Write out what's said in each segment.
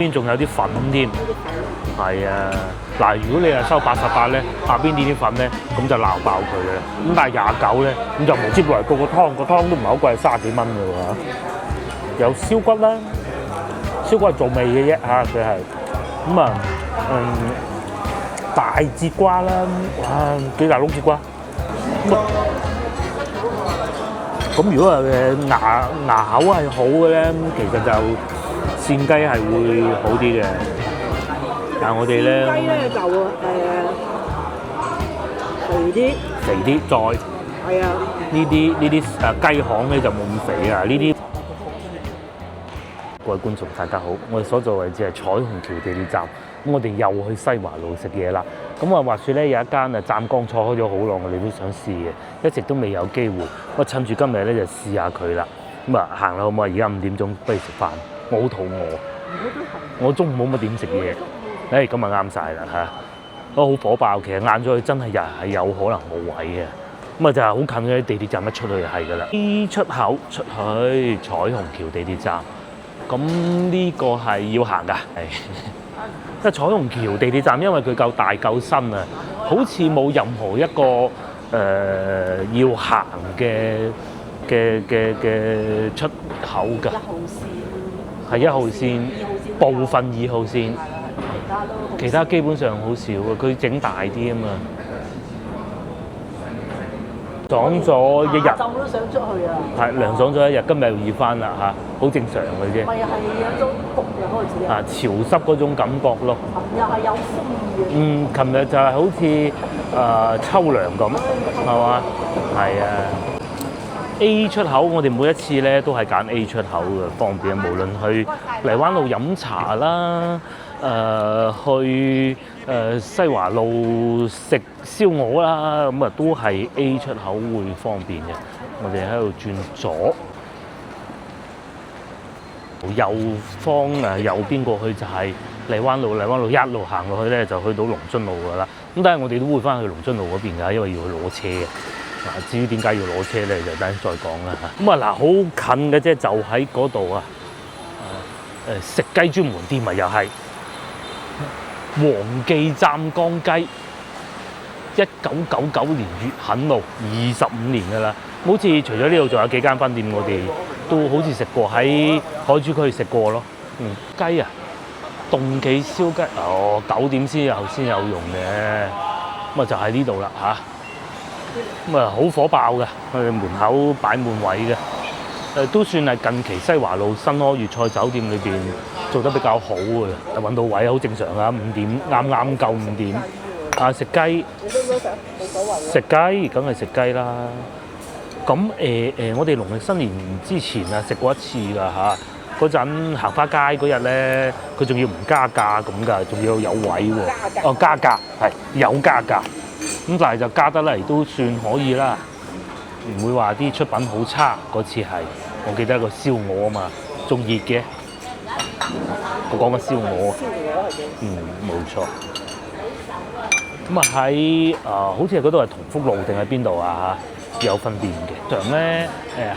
邊仲有啲粉添，係啊！嗱，如果你係收88咧，下邊呢啲粉咧，咁就鬧爆佢嘅。咁但係29咧，咁就無之為個湯都唔係好貴，30幾蚊嘅喎。有燒骨啦，燒骨係做味嘅啫嚇，佢係咁啊，大節瓜啦，哇，幾大窿節瓜。咁如果係牙口係好嘅咧，其實就扇雞係會好啲嘅。但係我哋咧，雞咧就肥啲，再係啊。呢啲雞項咧就冇咁肥啊。呢啲各位觀眾大家好，我哋所在位置係彩虹橋地鐵站。咁我哋又去西華路食嘢啦。咁啊話説咧，有一間湛江菜開咗好耐，我哋都想試嘅，一直都未有機會。我趁住今日咧就試下佢啦。咁啊行啦好唔好？而家5點鐘，不如食飯。我好肚餓。我中午冇乜點食嘢。咁啊啱晒啦嚇。都好火爆，其實晏咗去真係又係有可能冇位嘅。咁啊就係好近嘅，地鐵站一出去就係㗎啦。呢出口出去彩虹橋地鐵站。咁呢個係要行㗎，係。即係彩虹橋地鐵站，因為佢夠大夠新啊，好似冇任何一個要行嘅出口㗎。係1號線，部分2號線，其他基本上好少啊。佢整大啲啊嘛。爽咗1日，下晝都想出去啊！係涼爽咗1日，今日又要翻啦嚇，好正常嘅啫。咪係有種焗嘅開始啊！潮濕嗰種感覺咯。又係有風嘅。琴日就係好似秋涼咁，係嘛？係啊。A 出口，我哋每一次咧都係揀 A 出口嘅，方便。無論去荔灣路飲茶啦，去西華路食燒鵝啦，咁啊都係 A 出口會方便嘅。我哋喺度轉左，右方右邊過去就係荔灣路，荔灣路一路行落去咧就去到龍津路噶啦。咁但係我哋都會翻去龍津路嗰邊㗎，因為要去攞車嘅。嗱，至於點解要攞車咧，就等陣再講啦嚇。咁啊嗱，好近嘅啫，就喺嗰度啊。食雞專門店咪又係黃記湛江雞，1999年粵墾路25年㗎啦。好似除咗呢度，仲有幾間分店，我哋都好似食過，喺海珠區食過咯。雞啊，凍記燒雞，9點先有用嘅。咁啊就喺呢度啦嚇。咁啊好火爆嘅，佢哋門口擺滿位嘅，都算係近期西華路新柯粵菜酒店裏邊做得比較好嘅，揾到位好正常啊！5點啱夠5點，食雞，食雞梗係食雞啦。咁我哋農曆新年之前食過一次㗎嚇，嗰陣行花街嗰日咧，佢仲要唔加價咁㗎，仲要有位喎。加價係有加價。咁但係就加得嚟都算可以啦，唔會話啲出品好差。嗰次係我記得個燒鵝啊嘛，仲熱嘅。我講緊燒鵝，冇錯。咁啊喺好似係嗰度係同福路定係邊度啊？有分店嘅。常咧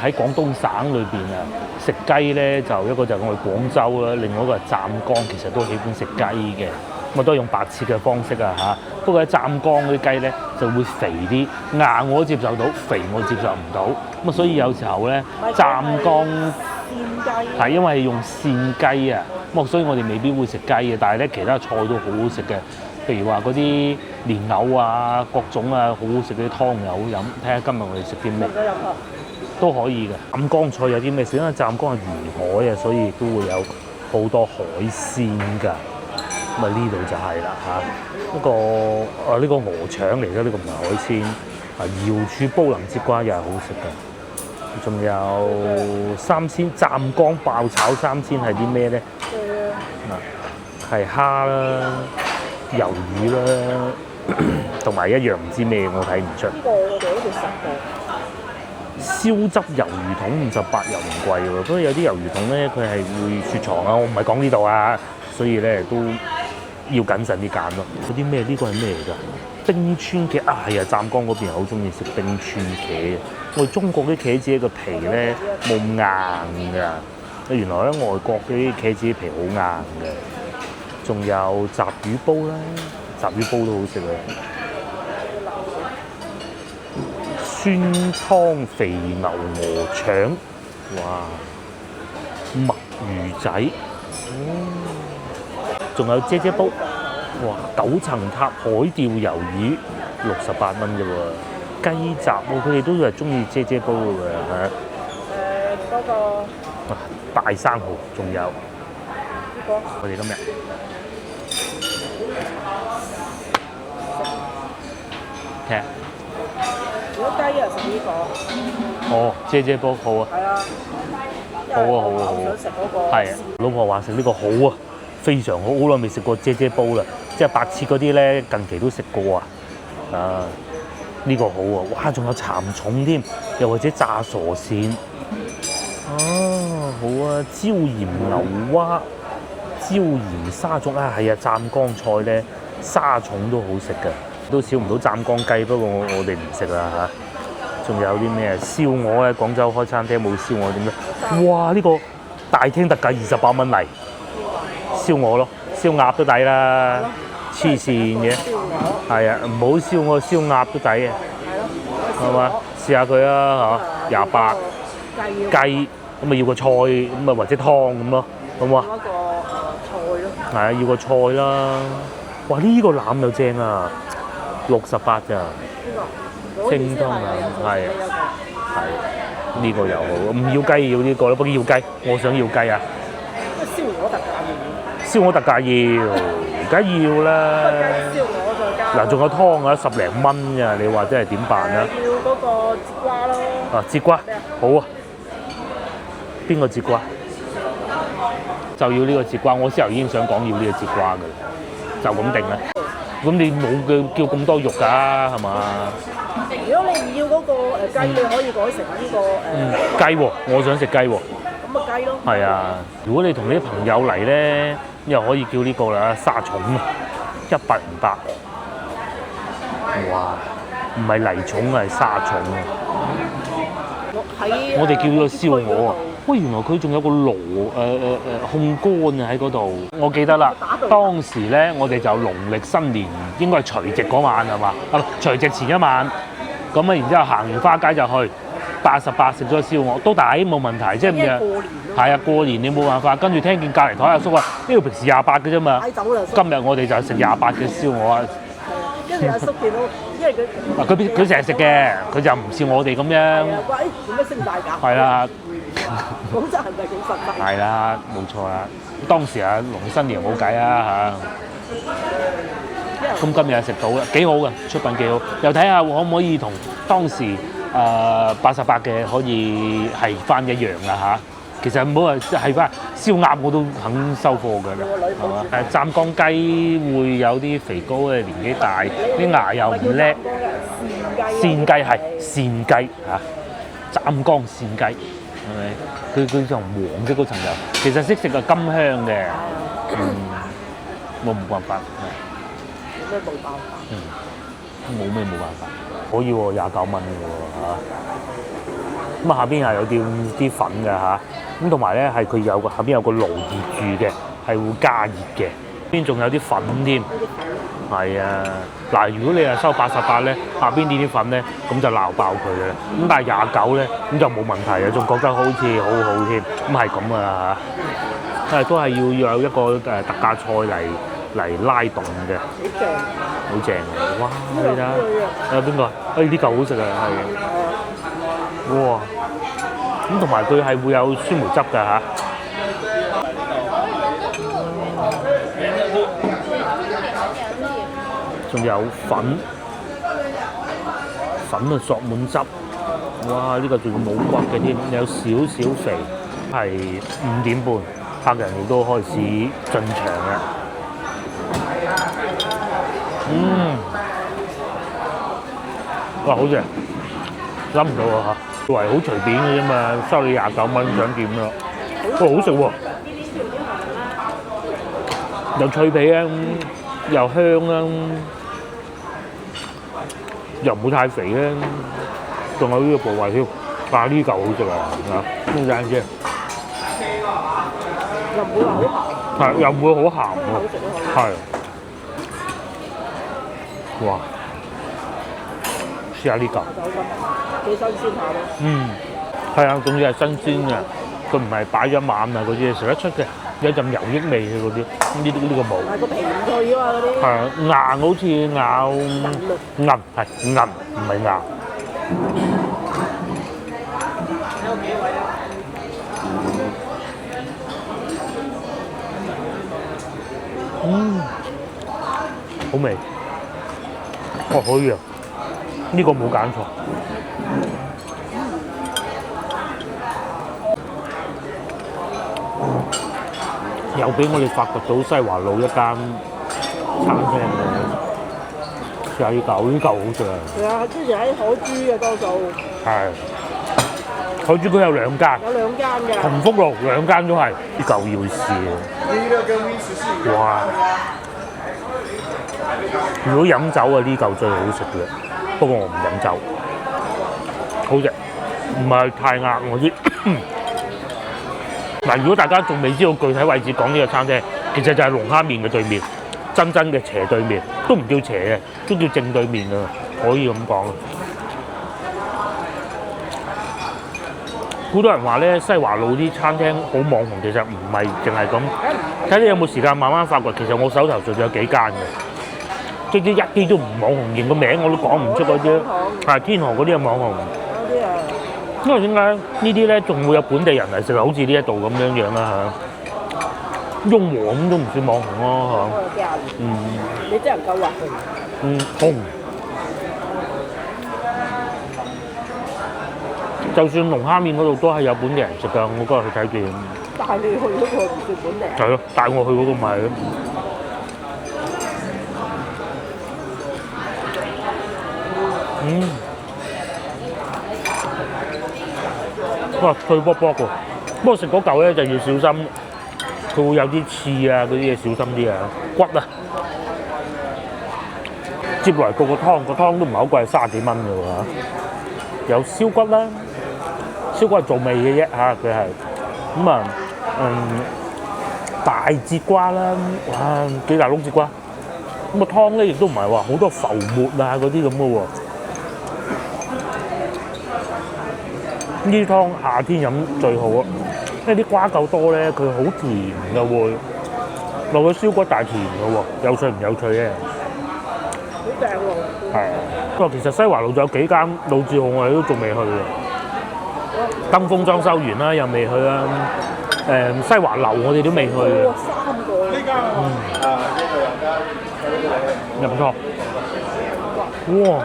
喺廣東省裏邊食雞咧就一個就係我哋廣州啦，另外一個係湛江，其實都喜歡食雞嘅。咁啊都係用白切嘅方式啊嚇，不過喺湛江嗰啲雞咧就會肥啲，硬我都接受到，肥我接受唔到。咁啊所以有時候咧湛江係因為用扇雞啊，咁所以我哋未必會食雞嘅，但係咧其他菜都好好食嘅，譬如話嗰啲蓮藕啊、各種啊好好食嘅湯又好飲。睇下今日我哋食啲咩都可以嘅。湛江菜有啲咩食？因為湛江係沿海啊，所以都會有好多海鮮㗎。咁啊呢度就係啦嚇，呢個鵝腸嚟嘅，呢個唔係海鮮。瑤柱煲淋節瓜又係好食嘅，仲有三鮮湛江爆炒三鮮係啲咩咧？係蝦啦、魷魚啦，同埋一樣唔知咩，我睇唔出。呢個我哋好似食過。燒汁魷魚筒58又唔貴喎，不過有啲魷魚筒咧佢係會雪藏啊，我唔係講呢度啊，所以咧都要謹慎啲揀咯。嗰啲咩？呢個係咩嚟㗎？冰川茄啊，係啊！湛江嗰邊好中意食冰川茄嘅。我哋中國啲茄子個皮咧冇咁硬㗎，原來咧外國嗰啲茄子皮好硬嘅。仲有雜魚煲啦，雜魚煲都好食啊！酸湯肥牛鵝腸，哇！墨魚仔，仲有姐姐煲，哇！9層塔海釣魷魚，68蚊啫喎。雞雜喎，佢哋都係中意姐姐煲嘅喎嚇。嗰個大生蠔，仲有呢個。我哋今日睇下。如果雞啊食呢個。哦，姐姐煲好啊。係啊。好啊好啊好啊！想食嗰個。係啊，老婆話食呢個好啊，非常好，好耐未食過姐姐煲啦。即係白切嗰啲咧，近期都食過啊。啊！呢個好啊！哇，仲有蠶蟲添，又或者炸傻鱔。哦，好啊！椒鹽牛蛙、椒鹽沙蟲啊，係啊！湛江菜咧，沙蟲都好食㗎，都少唔到湛江雞，不過我哋唔食啦嚇。仲有啲咩燒鵝咧？廣州開餐廳冇燒鵝點咧？哇！呢個大廳特價28蚊嚟，燒鵝咯，燒鴨都抵啦。黐線嘅，係啊，唔好燒我燒鴨都抵嘅，係嘛？試下佢啊嚇，28雞咁咪要個菜咁啊，或者湯咁咯，好唔好啊？一個菜咯。係啊，要個菜啦。哇！呢個腩又正啊，68咋？清湯腩係呢個又好，唔要雞要呢個咯，不過要雞，我想要雞啊。燒鵝特價要。燒鵝特價要。梗要啦！燒鵝再加嗱，仲有湯啊，10零蚊咋？你話真係點辦啊？要嗰個節瓜咯。啊，節瓜好啊！邊個節瓜？就要呢個節瓜。我先頭已經想講要呢個節瓜㗎啦，就咁定啦。咁你冇嘅叫咁多肉㗎，係嘛？如果你唔要嗰個雞，你可以改成呢個雞喎，我想食雞喎。咁啊雞咯。係啊，如果你同你啲朋友嚟咧。又可以叫呢個啦，沙蟲108。哇！唔係泥蟲啊，係沙蟲啊。我哋叫咗燒鵝啊。喂，原來佢仲有個爐控乾啊喺嗰度。我記得啦，當時咧我哋就農曆新年應該係除夕嗰晚係嘛？啊，除夕前一晚。咁啊，然之後行完花街就去88食咗燒鵝，都抵冇問題，即係咁樣。係啊，過年你冇辦法，跟住聽見隔離台阿叔話：呢個平時28嘅啫嘛。今日我哋就食28嘅燒鵝啊。跟住阿叔見到，因為佢成日食嘅，佢就唔似我哋咁樣。話點解升大價？係啦。廣州人就係咁實質。係啦，冇錯啦。當時啊，農曆新年冇計啊嚇。咁今日食到嘅幾好嘅，出品幾好。又睇下可唔可以同當時88嘅可以係翻一樣啦嚇。其實唔好話係翻燒鴨我都肯收貨㗎啦，係嘛？湛江雞會有啲肥膏嘅，年紀大，啲牙又唔叻。鮮雞係鮮雞嚇，湛江鮮雞係咪？佢就黃色嗰層油，其實識食個金香嘅，我冇辦法。有咩冇辦法？冇咩冇辦法，可以喎，29蚊嘅喎嚇。咁啊，下邊係有啲粉嘅嚇。咁同埋咧，係佢有個下邊有個爐熱住嘅，係會加熱嘅。邊仲有啲粉添，係啊！嗱，如果你係收88咧，下邊呢啲粉咧，咁就鬧爆佢嘅啦。咁但係29咧，咁就冇問題嘅，仲覺得好似好好添。咁係咁啊嚇，都係要有一個特價菜嚟拉動嘅。好正，好正嘅！哇，你睇下，邊個？呢嚿好食啊，係。哇！咁同埋佢係會有酸梅汁㗎嚇，仲有粉啊索滿汁，哇！呢個仲要冇骨嘅添，有少少肥，係5點半，客人亦都開始進場啦。哇！好正，諗唔到啊嚇！以為好隨便嘅啫嘛，收你29蚊，想點咯？哇，好食喎！又脆皮啊，又香啊，又唔會太肥咧。仲有呢個部位添，哇！呢嚿好食啊！嚇，呢間先。又唔會話好鹹。係又唔會好鹹喎。係。哇！試下呢嚿。幾新鮮下咯。嗯，係啊，總之係新鮮嘅，佢唔係擺咗一晚啊嗰啲，食得出嘅，有一陣油益味嘅嗰啲，呢個冇。但係個皮唔脆啊嘛嗰啲。係啊，硬好似咬韌，係韌，唔係硬。好味。哦，可以啊，呢個冇揀錯。又俾我哋發掘到西華路一間餐廳嘅，試下呢嚿好食啊！係啊，之前喺海珠嘅多數。係。海珠區有兩間。有兩間嘅。同福路兩間都係，呢嚿要試啊！哇！如果飲酒啊，呢嚿最好食嘅，不過我唔飲酒，好食，唔係太硬嗰啲。嗱，如果大家仲未知道具體位置講呢個餐廳，其實就係龍蝦麵嘅對面，真嘅斜對面，都唔叫斜嘅，都叫正對面啊，可以咁講。好多人話咧，西華路啲餐廳好網紅，其實唔係淨係咁。睇你有冇時間慢慢發掘，其實我手頭上仲有幾間嘅，即係一啲都唔網紅，連個名我都講唔出嗰啲。係天河嗰啲係網紅。因為點解呢啲咧仲會有本地人嚟食，好似呢一度咁樣樣啦嚇。雍和咁都唔算網紅咯嚇。你真係唔夠話紅。就算龍蝦麵嗰度都係有本地人食㗎，我嗰日去睇見。帶你去嗰個唔算本地。係咯，帶我去嗰個咪係咯。哇，脆卜卜喎！不過食嗰嚿咧就要小心，佢會有啲刺啊嗰啲嘢，小心啲啊，骨啊。接來個湯都唔係好貴，30幾蚊㗎喎。有燒骨啦，燒骨係做味嘅啫嚇，佢係咁啊，大節瓜啦，哇幾大碌節瓜，咁個湯咧亦都唔係話好多浮沫啊嗰啲咁嘅喎。呢啲湯夏天飲最好啊，因為啲瓜夠多咧，佢好甜嘅會，落去燒骨大甜嘅喎，有趣唔有趣咧？好正喎！係。不過其實西華路仲有幾間老字號我哋都仲未去嘅，登峰裝修完啦，又未去啦。西華樓我哋都未去嘅。哇，3個。呢間又唔錯。哇！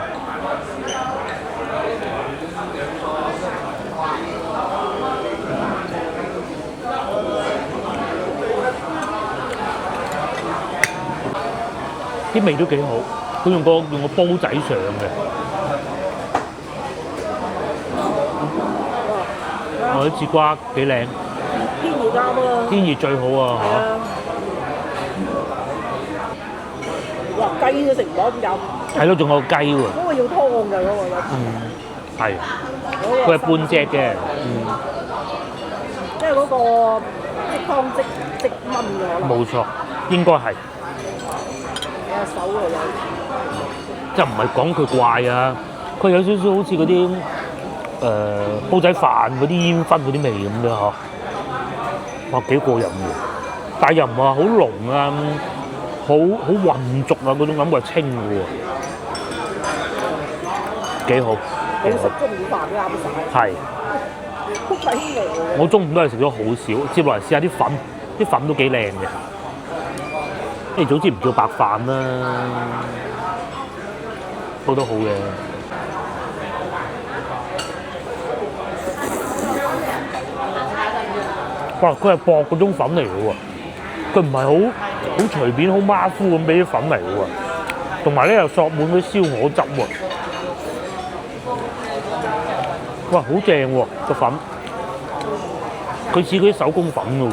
啲味都幾好，佢用個煲仔上嘅。我啲節瓜幾靚，天熱啱啊！天熱最好啊嚇！哇，雞都食唔到咁飲。係咯，仲有雞喎。嗰個要湯㗎嗰個。係。佢係半隻嘅。即係嗰個即湯即燜嘅可能。冇錯，應該係。手嚟有，即係唔係講佢怪啊？佢有少少好似嗰啲煲仔飯嗰啲煙燻嗰啲味咁樣嗬。哇，幾過癮嘅！但係又唔係好濃啊，好混濁啊嗰種感覺係清嘅喎，幾好。你食中午飯都啱晒。係。好抵喎！我中午都係食咗好少，接落嚟試下啲粉，啲粉都幾靚嘅。早知唔叫白飯啦，都好嘅。哇！佢係薄嗰種粉嚟嘅喎，佢唔係好隨便、好馬虎咁俾啲粉嚟嘅喎，同埋咧又索滿嗰啲燒鵝汁喎。哇！好正喎個粉，佢似嗰啲手工粉嘅喎。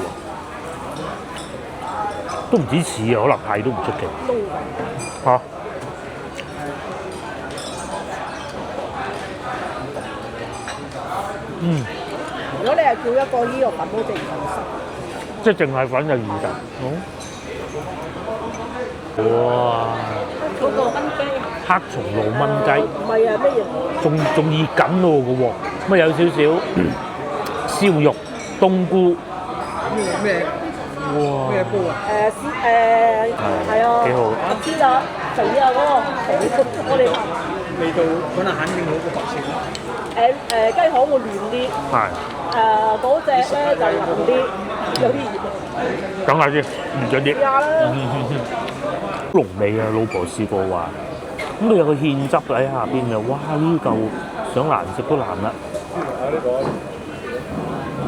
都唔止似啊，可能係都唔出奇嚇。如果你係叫一個呢個粉，好似唔夠濕。即係淨係粉就20。哇！嗰個燜雞，黑松露燜雞，唔係啊咩嘢？仲熱緊咯個喎，乜有少少燒肉、冬菇，咩？哇！咩煲啊？係啊，幾好。我知啦，肥啊嗰個，我哋味道可能肯定好過白切。雞項會嫩啲，係。嗰只咧就腍啲，有啲熱。等下先，熱咗啲。試下啦。濃味啊！老婆試過話，咁佢有個芡汁喺下邊嘅，哇！呢嚿想難食都難啦。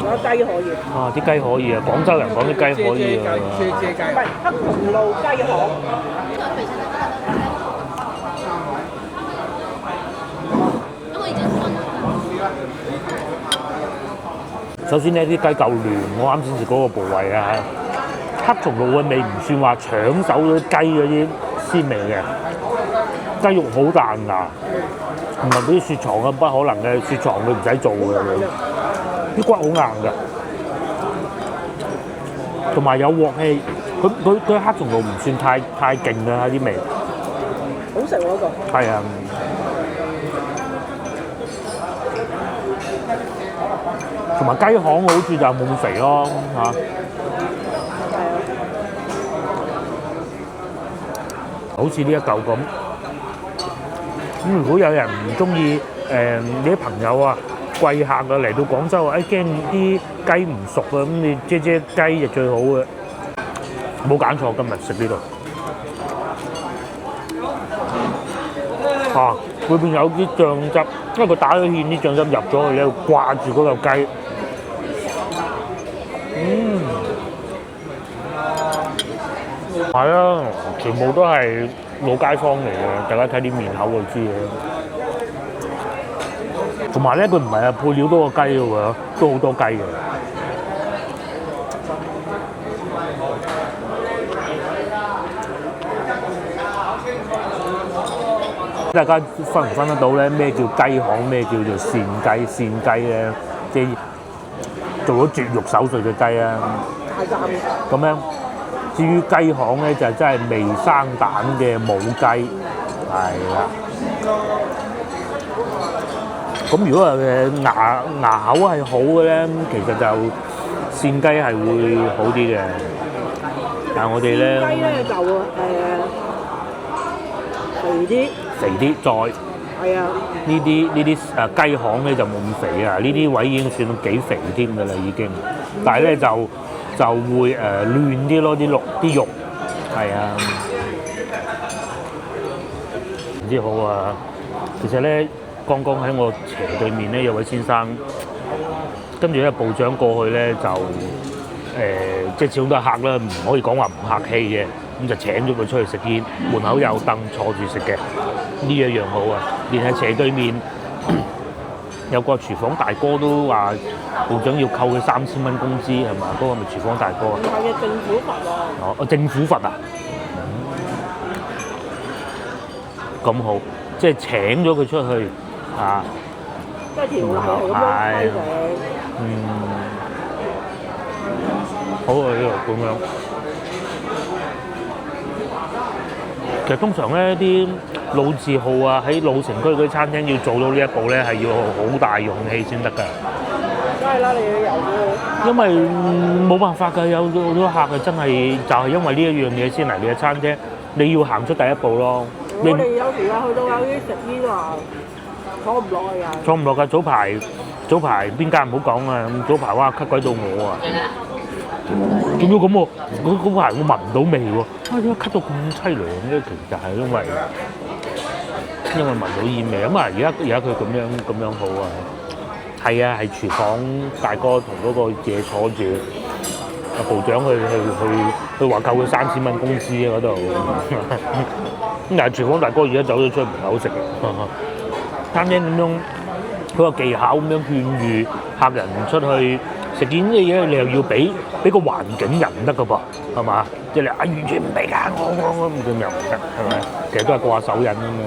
有雞可以。啊！啲雞可以啊，廣州人講啲雞可以啊。唔係黑松露雞項。首先呢啲雞夠嫩，我啱先食嗰個部位啊，黑松露嘅味唔算話搶手嗰啲雞嗰啲鮮味嘅，雞肉好彈牙，唔係嗰啲雪藏啊，不可能嘅，雪藏佢唔使做嘅，啲骨好硬㗎，同埋有鑊氣，佢黑松露唔算太勁嘅啲味，好食喎嗰個。係啊。同埋雞項好處就冇咁肥咯嚇。好似呢一嚿咁。咁如果有人唔中意你啲朋友啊、貴客啊嚟到廣州啊，驚啲雞唔熟啊，咁你啫雞就最好嘅。冇揀錯，今日食呢度。裏邊有啲醬汁，因為佢打咗芡，啲醬汁入咗去咧，掛住嗰嚿雞。係啊，全部都係老街坊嚟嘅，大家睇啲面口就知嘅。同埋咧，佢唔係啊配料多過雞嘅喎，都好多雞嘅。大家分唔分得到咧？咩叫雞項？咩叫做扇雞？扇雞咧，即係做咗絕育手術嘅雞啊！咁樣，至於雞項咧，就真係未生蛋嘅母雞，係啦。咁如果係牙口係好嘅咧，其實就扇雞係會好啲嘅。但係我哋咧，雞咧就肥啲，再係啊。呢啲雞項咧就冇咁肥啊，呢啲位已經算幾肥添㗎啦已經。但係咧就會嫩啲咯，啲肉係啊，唔知好啊。其實咧，剛剛喺我斜對面咧有位先生，跟住咧部長過去咧就即係始終都係客啦，唔可以講話唔客氣嘅。咁就請咗佢出去食煙，門口有凳坐住食嘅，呢一樣好啊！連係斜對面有個廚房大哥都話，部長要扣佢3000蚊工資係嘛？嗰個咪廚房大哥啊？唔係嘅，政府罰啊！哦，政府罰啊！咁好，即係請咗佢出去啊！即係條例係咁樣規定。好啊，呢度咁樣。其實通常咧啲老字號啊，喺老城區嗰啲餐廳要做到呢一步咧，係要好大勇氣先得㗎。梗係啦，你要有嘅。因為冇辦法㗎，有好多客啊，真係就係因為呢一樣嘢先嚟你嘅餐廳，你要行出第一步咯。我哋有時啊，去到有啲食煙啊，坐唔落去啊。坐唔落㗎，早排邊間唔好講啊！早排哇咳鬼到我啊！仲要咁喎，嗰排我聞唔到味喎，點解咳到咁凄涼咧？其實係因為聞到煙味。咁啊，而家佢咁樣好啊，係啊，係廚房大哥同嗰個嘢坐住，部長去話扣佢3000蚊工資啊嗰度。咁但係廚房大哥而家走咗出去門口食嘅，餐廳咁樣佢個技巧咁樣勸喻客人出去。食件嘅嘢你又要俾個環境人得㗎噃，係嘛？即係你完全唔俾㗎，我咁又唔得，係咪？其實都係過下手癮咁樣，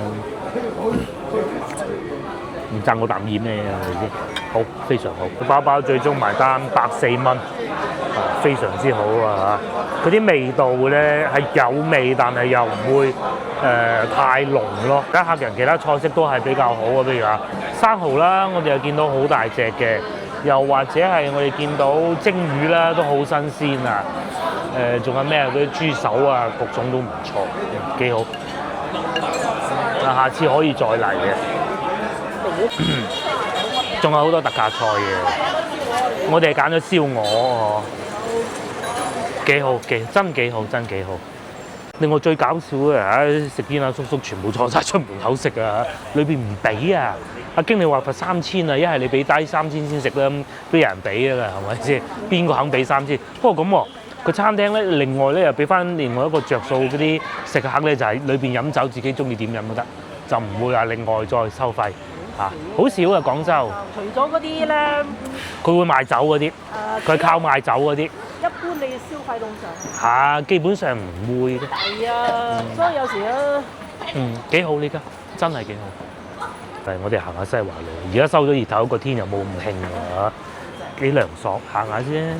唔爭我啖煙咩？係咪先？好，非常好。個包包最終埋單104蚊，係非常之好啊！嗰啲味道咧係有味，但係又唔會太濃咯。而家客人其他菜式都係比較好啊，譬如話生蠔啦，我哋又見到好大隻嘅，又或者係我哋見到蒸魚啦，都好新鮮啊！仲有咩啊？嗰啲豬手啊，各種都唔錯，幾好。下次可以再嚟嘅。仲有好多特價菜嘅，我哋揀咗燒鵝，幾好，真幾好，真幾好。另外最搞笑嘅，食煙啊叔叔全部坐晒出門口食啊，裏邊唔俾啊！阿經理話罰3000啊，一係你俾低3000先食啦，邊有人俾啊？係咪先？邊個肯俾3000？不過咁喎，個餐廳咧，另外咧又俾翻另外一個着數嗰啲食客咧，就係裏邊飲酒，自己中意點飲都得，就唔會話另外再收費。好少啊，廣州。除咗嗰啲咧，佢會賣酒嗰啲，佢靠賣酒嗰啲。一般你消費到上。基本上唔會嘅。係啊，所以有時咧，幾好呢家，真係幾好。但係我哋行下西華路，而家收咗熱頭，個天又冇咁興啊，幾涼爽，行下先。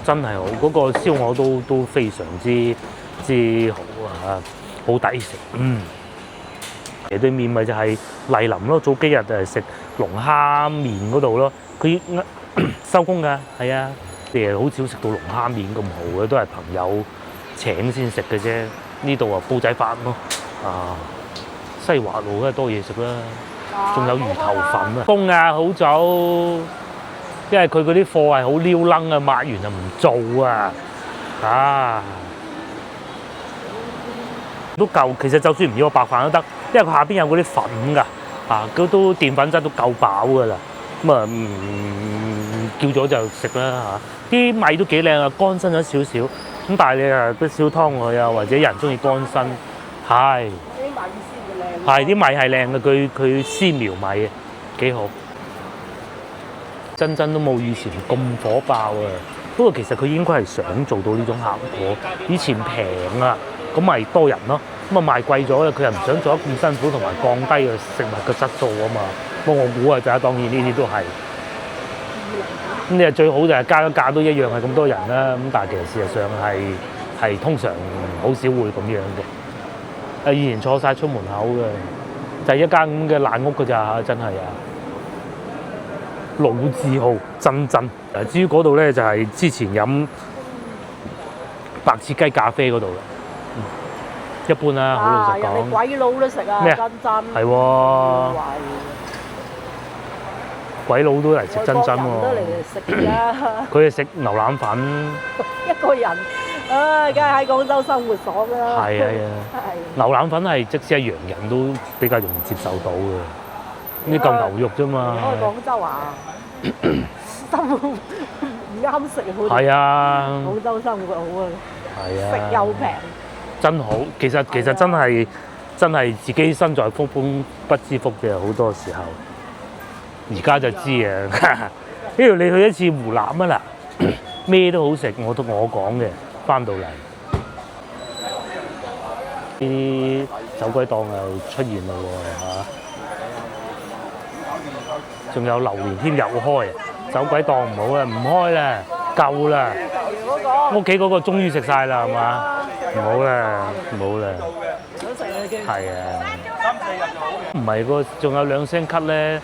真係好，嗰個燒鵝都非常之好啊，好抵食。斜對面咪就係麗林咯，早幾日就係食龍蝦麵嗰度咯，佢收工㗎，係啊，你好少食到龍蝦麵咁好嘅，都係朋友請先食嘅啫。呢度啊煲仔飯咯，西華路梗係多嘢食啦，仲有魚頭粉啊，封啊好早，因為佢嗰啲貨係好撩楞啊，抹完就唔做啊，都夠。其實就算唔要個白飯都得。因為佢下邊有嗰啲粉㗎，嗰都澱粉質都夠飽㗎啦。咁啊，叫咗就食啦嚇。啲米都幾靚啊，乾身咗少少。咁但係你啊，都燒湯佢啊，或者有人中意乾身，係。啲米絲嘅靚。係啲米係靚嘅，佢絲苗米啊，幾好。真都冇以前咁火爆啊。不過其實佢應該係想做到呢種效果。以前平啊，咁咪多人咯。咁啊賣貴咗咧，佢又唔想做得咁辛苦，同埋降低個食物嘅質素啊嘛。不過我估啊，就係當然呢啲都係。咁你係最好就係加咗價都一樣係咁多人啦。咁但係其實事實上係通常好少會咁樣嘅。以前坐晒出門口嘅，就係一間咁嘅爛屋㗎咋，真係啊！老字號真。至於嗰度咧，就係之前飲白切雞咖啡嗰度啦。一般啦，好老實講。人哋鬼佬都食啊，咩真。係喎。鬼佬都嚟食真喎。都嚟食㗎。佢係食牛腩粉。一個人，梗係喺廣州生活爽啦。係啊。牛腩粉係即使係洋人都比較容易接受到嘅，呢嚿牛肉啫嘛。喺廣州啊，生活唔啱食好。係啊。廣州生活好啊。係啊。食又平。真好，其實真係自己身在福中不知福嘅，好多時候。而家就知啊！呢度你去一次湖南啊嗱，咩都好食，我講嘅，翻到嚟呢啲走鬼檔又出現嘞喎嚇，仲有榴蓮添又開，走鬼檔唔好啦，唔開啦，夠啦，屋企嗰個終於食晒啦係嘛？唔好啦，係啊，唔係個，仲有2聲咳咧，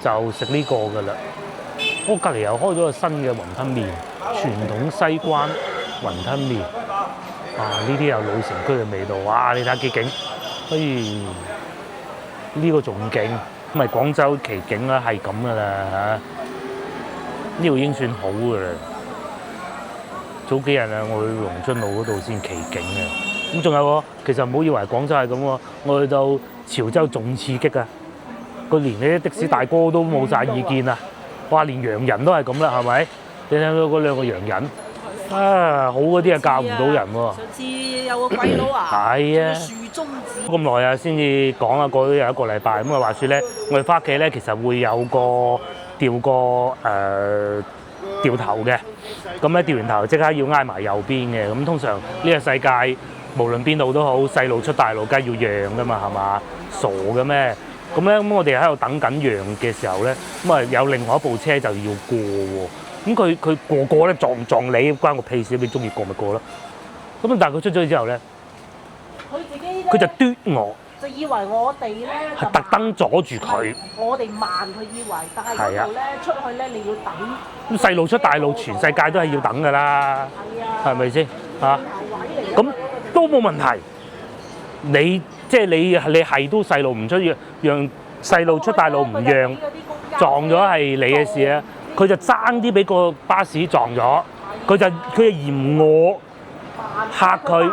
就食呢個㗎啦。我隔離又開咗個新嘅雲吞麵，傳統西關雲吞麵。呢啲有老城區嘅味道，哇！你睇下幾勁，呢個仲勁，咪廣州奇景啦，係咁㗎啦嚇。呢度已經算好㗎啦。早幾日啊，我去龍津路嗰度先奇景啊！咁仲有喎，其實唔好以為廣州係咁喎，我去到潮州仲刺激啊！連啲的士大哥都冇晒意見啊！哇，連洋人都係咁啦，係咪？你睇到嗰2個洋人好嗰啲啊教唔到人喎。上次有個鬼佬啊，係啊，樹中子咁耐啊，先至講啊，過咗有1個禮拜。咁啊話説咧，我哋翻屋企咧，其實會有個掉頭嘅。咁咧掉完頭即刻要挨埋右邊嘅。咁通常呢個世界無論邊度都好，細路出大路梗係要讓噶嘛，係嘛？傻嘅咩？咁咧我哋喺度等緊讓嘅時候咧，咁啊有另外一部車就要過喎。咁佢個咧撞你關我屁事，你中意過咪過咯。咁但係佢出咗去之後咧，佢自己佢就嘟我，就以為我哋咧係特登阻住佢。我哋慢，佢以為，但係嗰度咧出去咧你要等。咁細路出大路，全世界都係要等㗎啦，係咪先嚇？咁都冇問題。你即係你係都細路唔出讓細路出大路唔讓，撞咗係你嘅事啊！佢就爭啲俾個巴士撞咗，佢就嫌我嚇佢，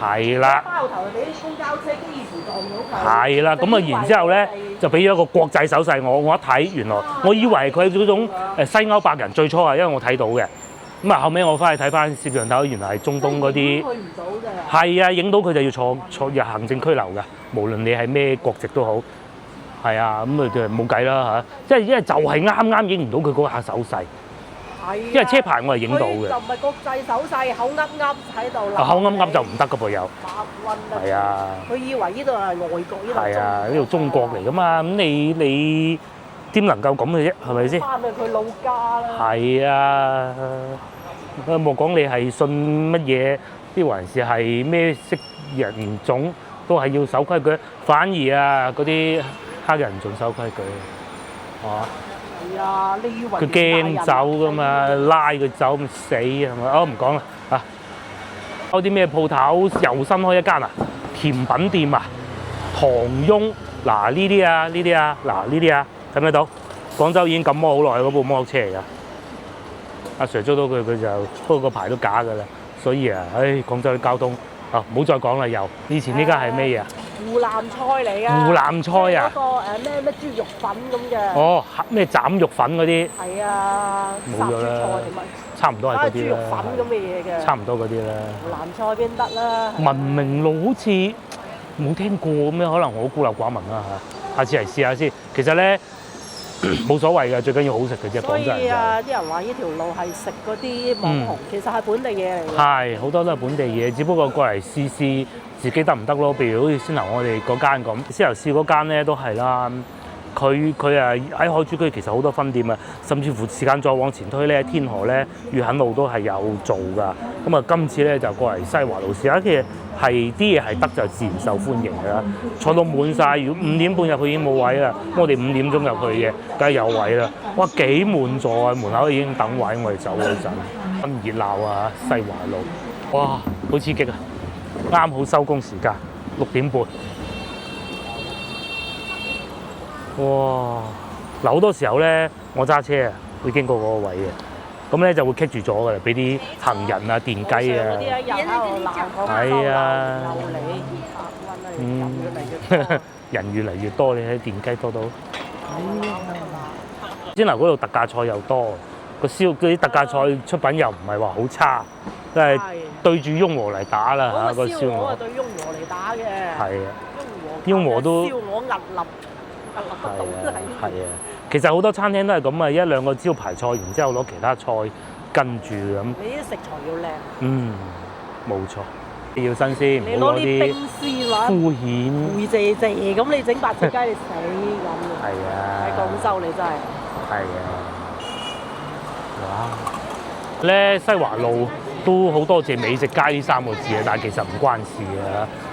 係啦，包頭俾啲公交車幾乎撞到佢，係啦，咁啊然之後咧就俾咗個國際手勢我一睇原來，我以為佢係嗰種西歐白人最初啊，因為我睇到嘅，咁啊後尾我翻去睇翻攝像頭，原來係中東嗰啲，係啊，影到佢就要坐入行政拘留㗎，無論你係咩國籍都好。係啊，咁啊就冇計啦嚇，即係因為就係啱影唔到佢嗰下手勢，因為車牌我係影到嘅。就唔係國際手勢，口噏噏喺度。口噏噏就唔得㗎噃又。係啊。佢以為呢度係外國，呢度係啊，呢度中國嚟㗎嘛，咁你點能夠咁嘅啫？係咪先？翻去佢老家啦。係啊，莫講你係信乜嘢，啲還是係咩色人種，都係要守規矩。反而啊，嗰啲黑人仲守規矩，係啊，你以為佢驚走㗎嘛，拉佢走咁死係咪？哦，唔講啦嚇。開啲咩鋪頭？又新開一間啊，甜品店啊，唐翁嗱呢啲啊，嗱呢啲啊，睇唔睇到？廣州已經禁摩好耐嗰部摩托車嚟㗎。阿 Sir 捉到佢就不過個牌都假㗎啦，所以啊，廣州啲交通啊，唔好再講啦又。以前呢間係咩嘢啊？湖南菜嚟㗎，湖南菜啊，嗰個咩豬肉粉咁嘅。哦，咩斬肉粉嗰啲？係啊，冇咗啦，差唔多係嗰啲啦。豬肉粉咁嘅嘢嘅。差唔多嗰啲啦。湖南菜邊得啦？文明路好似冇聽過咁樣，可能我孤陋寡聞啦嚇。下次嚟試下先。其實咧冇所謂嘅，最緊要好食嘅啫。所以啊，啲人話呢條路係食嗰啲網紅，其實係本地嘢嚟嘅。係，好多都係本地嘢，只不過過嚟試試。自己得唔得咯？譬如好似先頭我哋嗰間咁，先頭試嗰間咧都係啦。佢啊喺海珠區其實好多分店啊，甚至乎時間再往前推咧，天河咧、裕肯路都係有做㗎。咁啊，今次咧就過嚟西華路試下，其實係啲嘢係得就自然受歡迎㗎啦。坐到滿晒，如果5點半入去已經冇位啦，我哋5點鐘入去嘅，梗係有位啦。哇，幾滿座啊！門口已經等位，我哋走嗰陣，咁熱鬧啊！西華路，哇，好刺激啊！啱好收工時間6點半，哇！嗱好多時候咧，我揸車啊會經過嗰個位嘅，咁咧就會棘住咗㗎啦，俾啲行人啊、電雞啊，係啊，人越嚟越多，你睇電雞多到，先頭嗰度特價菜又多，嗰啲特價菜出品又唔係話好差，都係。對住雍和嚟打啦嚇，個燒鵝。我係對雍和嚟打嘅。係啊，雍和都。燒鵝屹立得到都係。係啊，其實好多餐廳都係咁啊，一兩個招牌菜，然之後攞其他菜跟住咁。你啲食材要靚。嗯，冇錯，要新鮮，唔好攞啲冰絲話敷衍。攰謝謝咁，你整白切雞你死咁。係啊。喺廣州你真係。係啊。哇！咧西華路。都好多謝美食街呢3個字啊，但係其實唔關事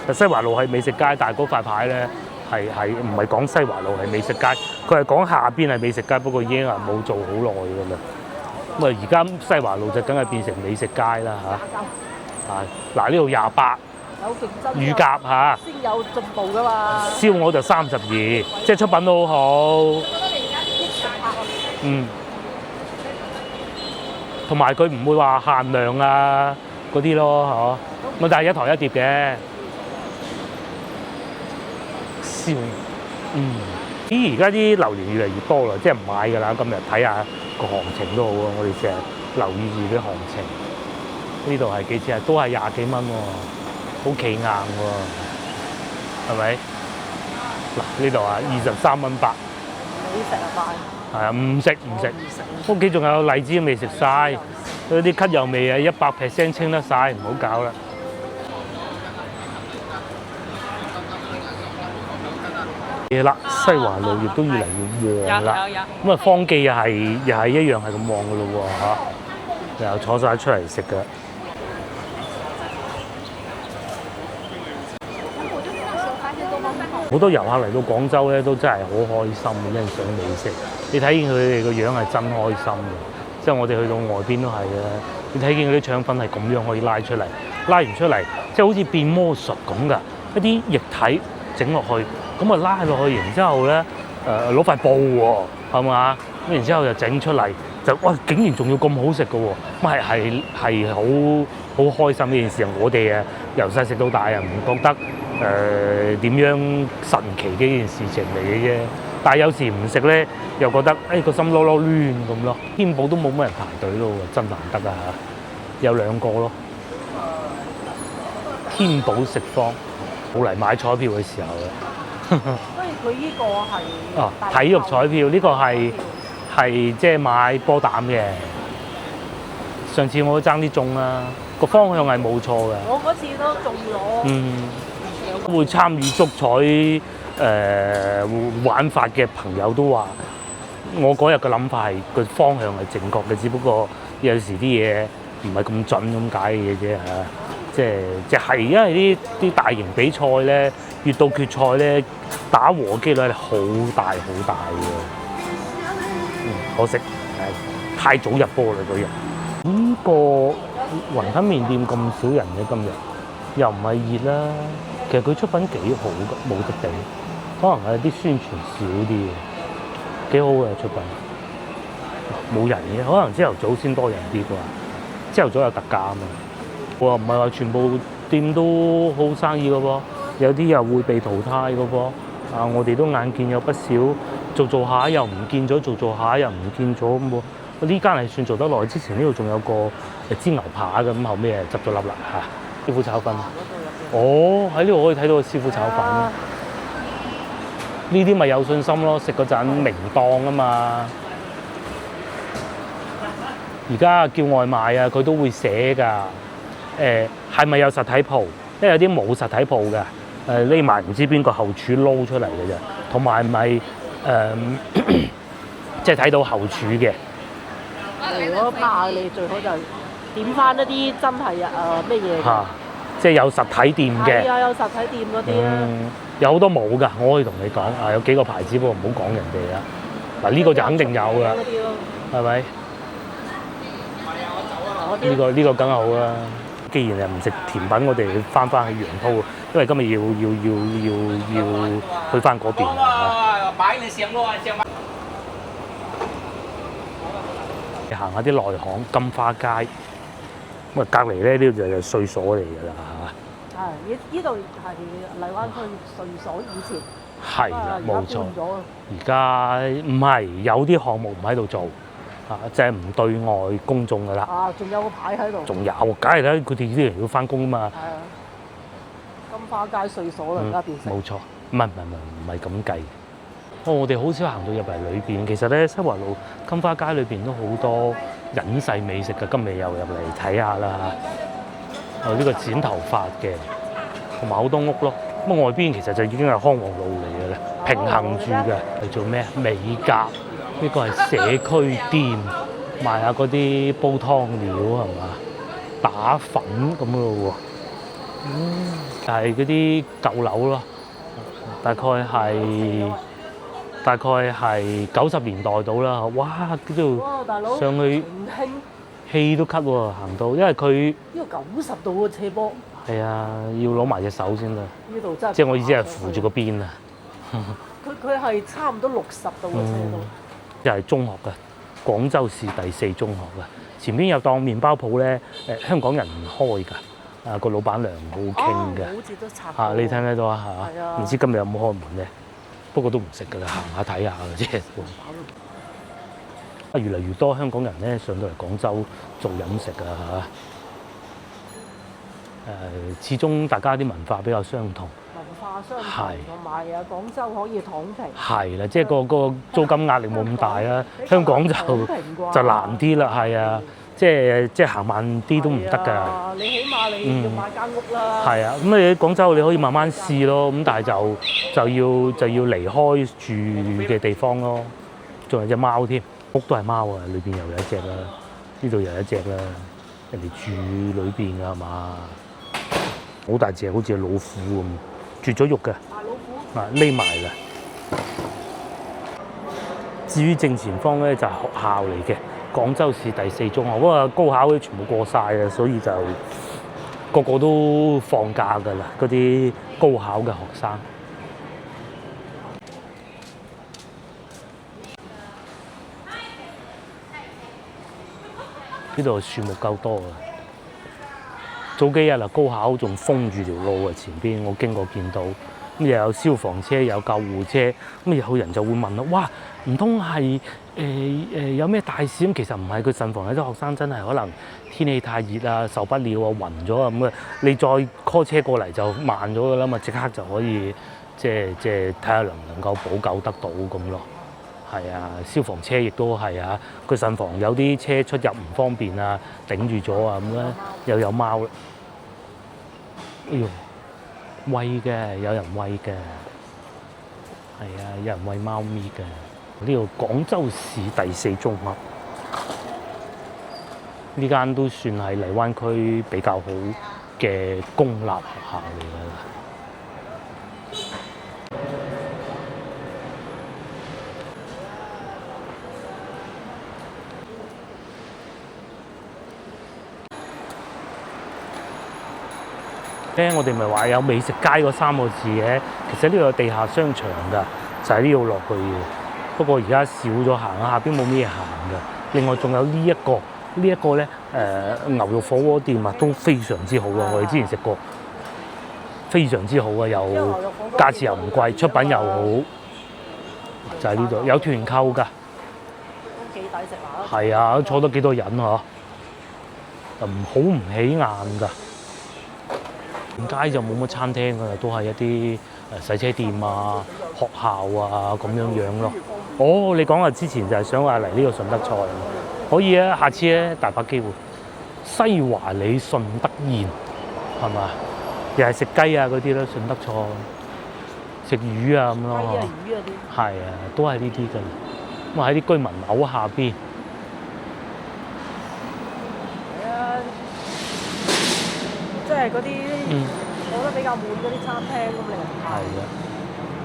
嘅。西華路係美食街，但係嗰塊牌咧係唔係講西華路係美食街，佢係講下邊係美食街，不過已經係冇做好耐㗎啦。咁啊，而家西華路就梗係變成美食街啦嚇。啊，嗱呢度28，有競爭，乳鴿嚇，先有進步㗎嘛。燒鵝就32，即係出品都好好。嗯。同埋佢唔會話限量啊嗰啲咯，嚇。咁但係一台一碟嘅燒，而家啲榴蓮越嚟越多啦，即係唔買㗎啦。今日睇下個行情都好啊，我哋成日留意住啲行情。呢度係幾錢啊？都係20幾蚊喎，好企硬喎，係咪？嗱呢度啊，23蚊8。你食啊快？係啊，唔食。屋企仲有荔枝未食晒，嗰啲咳油味啊100% 清得晒，唔好搞啦。係啦，西華路亦都越嚟越旺啦。咁啊，方記又係一樣係咁旺噶咯喎嚇，又坐晒出嚟食嘅。好多遊客嚟到廣州咧，都真係好開心嘅，欣賞美食。你睇見佢哋個樣係真開心嘅，即係我哋去到外邊都係嘅。你睇見嗰啲腸粉係咁樣可以拉出嚟，拉完出嚟即係好似變魔術咁㗎，一啲液體整落去，咁啊拉落去，然之後咧攞塊布喎，係嘛？咁然之後就整出嚟，就哇竟然仲要咁好食嘅喎，咁係好開心呢件事。我哋啊由細食到大啊，唔覺得點樣神奇嘅一件事情嚟嘅啫。但係有時唔食咧，又覺得個心囉囉攣咁咯。天寶都冇乜人排隊咯，真難得啊！有2個咯。天寶食坊冇嚟買彩票嘅時候嘅。所以佢呢個係體育彩票，呢個係即係買波膽嘅。上次我都爭啲中啦，個方向係冇錯嘅。我嗰次都中咗。會參與足彩玩法嘅朋友都話，我嗰日嘅諗法係個方向係正確嘅，只不過有時啲嘢唔係咁準咁解嘅嘢啫嚇。即係因為啲大型比賽咧，越到決賽咧，打和機率係好大嘅。可惜太早入波啦嗰日。呢個雲吞麵店咁少人嘅今日，又唔係熱啦。其實佢出品幾好㗎，冇得頂。可能係啲宣傳少啲嘅，幾好嘅出品。冇人嘅，可能朝頭早先多人啲啩。朝頭早有特價啊嘛。我又唔係話全部店都好生意嘅噃，有啲又會被淘汰嘅噃。啊，我哋都眼見有不少做下又唔見咗，做下又唔見咗咁喎。呢間係算做得耐，之前呢度仲有個煎牛扒嘅，咁後尾執咗笠啦嚇。師傅炒粉。哦，喺呢度可以睇到個師傅炒粉。呢啲咪有信心咯，食嗰陣明檔啊嘛。而家叫外賣啊，佢都會寫㗎。係咪有實體鋪？因為有啲冇實體鋪嘅，匿埋唔知邊個後廚撈出嚟嘅啫。同埋咪即係睇到後廚嘅。如果怕你最好就點翻一啲真係咩嘢嘅。即係有實體店嘅。係啊，有實體店嗰啲啦。有好多冇㗎，我可以同你講有幾個牌子，不過唔好講人哋啦。嗱，呢個就肯定有㗎，係咪？呢個梗係好啦。既然又唔食甜品，我哋翻去楊鋪，因為今日要去翻嗰邊。行下啲內行金花街，咁啊隔離咧呢度就係稅所嚟㗎啦嚇。係，呢度係荔灣區稅所以前。係啦，冇錯。而家唔係有啲項目唔喺度做。即係唔對外公眾㗎啦。仲有個牌喺度。仲有，梗係啦，佢哋啲人要翻工啊嘛。係啊。金花街稅所啦，而家變成。冇錯，唔係咁計。我哋好少行到入嚟裏邊。其實咧，西華路金花街裏邊都好多隱世美食㗎。今日又入嚟睇下啦。呢個剪頭髮嘅，同埋好多屋咯。咁外邊其實就已經係康王路嚟㗎啦，平衡住嘅。係做咩？美甲。呢個係社區店，賣下嗰啲煲湯料係嘛，打粉咁咯喎。係嗰啲舊樓咯，大概係90年代到啦。哇！叫做上去氣都咳喎，行到，因為佢呢個90度嘅斜坡。係啊，要攞埋隻手先啦。呢度真係即係我意思係扶住個邊啊。佢係差唔多60度嘅斜度。又係中學嘅，廣州市第4中學嘅。前邊有檔麵包鋪咧，香港人唔開㗎，個老闆娘好傾嘅。好似都拆。你聽唔聽到啊？係啊。唔知今日有冇開門咧？不過都唔食㗎啦，行下睇下嘅啫。越嚟越多香港人咧上到嚟廣州做飲食啊嚇。始終大家啲文化比較相同。相同同埋廣州可以躺平。係啦，即係個租金壓力冇咁大啦。香港就難啲啦，係啊，即係行慢啲都唔得㗎。你起碼你要買間屋啦。係啊，咁你喺廣州你可以慢慢試咯，咁但係就要離開住嘅地方咯。仲有隻貓添，屋都係貓啊，裏邊又有一隻啦，呢度又有一隻啦，人哋住裏邊㗎係嘛？好大隻，好似老虎咁，絕咗肉㗎。大老虎。啊，匿埋啦。至於正前方咧就係學校嚟嘅，廣州市第4中學。不過高考全部過晒啦，所以就個個都放假㗎啦，嗰啲高考嘅學生。呢度樹木夠多啊！早幾日啊，高考仲封住條路啊，前邊我經過見到，咁又有消防車，有救護車，咁有人就會問啦：哇，唔通係有咩大事？咁其實唔係，佢慎防有啲學生真係可能天氣太熱啊，受不了啊，暈咗啊，咁啊，你再 call 車過嚟就慢咗㗎啦嘛，即刻就可以即係睇下能唔能夠補救得到咁咯。係啊，消防車亦都係啊，佢慎防有啲車出入唔方便啊，頂住咗啊咁咧，又有貓啦。哎呦，餵嘅，有人餵嘅，係啊，有人餵貓咪嘅。呢度廣州市第4中學，呢間都算係荔灣區比較好嘅公立學校嚟㗎啦。我哋咪話有美食街嗰3個字嘅，其實呢度有地下商場㗎，就喺呢度落去嘅。不過而家少咗行啊，下邊冇咩行㗎。另外仲有呢一個咧，牛肉火鍋店啊，都非常之好啊！我哋之前食過，非常之好啊，又價錢又唔貴，出品又好，就喺呢度有團購㗎。都幾抵食啊！係啊，坐得幾多人嗬？好唔起眼㗎。街就冇乜餐廳㗎啦，都係一啲洗車店啊、學校啊咁樣咯。哦，你講話之前就係想話嚟呢個順德菜，可以啊，下次咧大把機會。西華里順德宴係嘛？又係食雞啊嗰啲咯，順德菜食魚啊咁咯。雞啊魚嗰啲。係啊，都係呢啲㗎。咁啊喺啲居民樓下邊。即係嗰啲我覺得比較悶嗰啲餐廳咁嚟。係啊，